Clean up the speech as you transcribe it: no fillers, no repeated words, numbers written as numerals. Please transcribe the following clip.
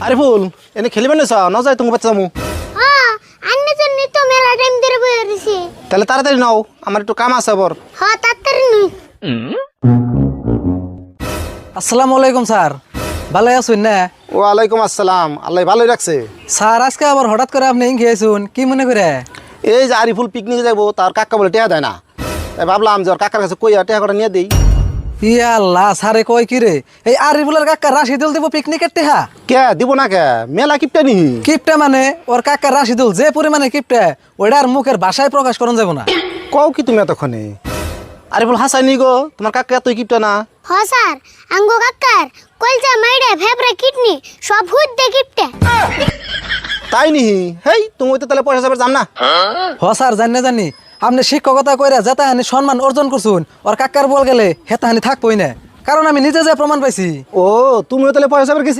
আরিফুল এনে খেলিবেন না ন যাই তুমি বাচ্চা যাবো হ্যাঁ আন্নে জন্য তো মেলা টাইম ধরে বয়ে রইছি। তাহলে তাড়াতাড়ি নাও আমার একটু কাম আছে আবার। হ্যাঁ তাড়াতাড়ি নই। আসসালামু আলাইকুম স্যার, ভালো আছেন না? ওয়ালাইকুম আসসালাম, আল্লাহ ভালোই রাখছে। স্যার আজকে আবার হঠাৎ করে আপনি ইঙ্গি আইছুন, কি মনে করে? এই যে আরিফুল পিকনিকে যাবো তার কাকা বলে টেহা দেয় না, তাই ভাবলাম যে ওর কাকার কাছে কইয়া টেহা করে নিয়ে দিই। ইয়া আল্লাহ, স্যারে কয় কি রে, এই আরিফুলের কাকা রাশিদুল দিব পিকনিকের টেহা? কে দিব না কে, মেলা কিপটা নি। কিপটা মানে ওর কাকা রাশিদুল যে পরিমাণে কিপটা ওটা আর মুখের ভাষায় প্রকাশ করন যাব না। কও কি তুমি এতক্ষণে? আরিফুল হাসাই নি গো, তোমার কাকা এতই কিপটা না। হ্যাঁ স্যার, আঙ্গো কাকার কলজা মাইডে ফেবরে কিডনি সব হুদ দে গিফটে। তাই নি? হেই তুমি তো তাহলে পয়সা যাবে যাম না। হ স্যার, জানি আপনি শিক্ষকতা কইরা যেতাহানি সম্মান অর্জন করছুন, ওর কাকার বল গেলে হেতাহানি থাকবই না, কারণ আমি নিজে যে প্রমাণ পাইছি। ও তুমিও তাহলে পয়সা গেছি।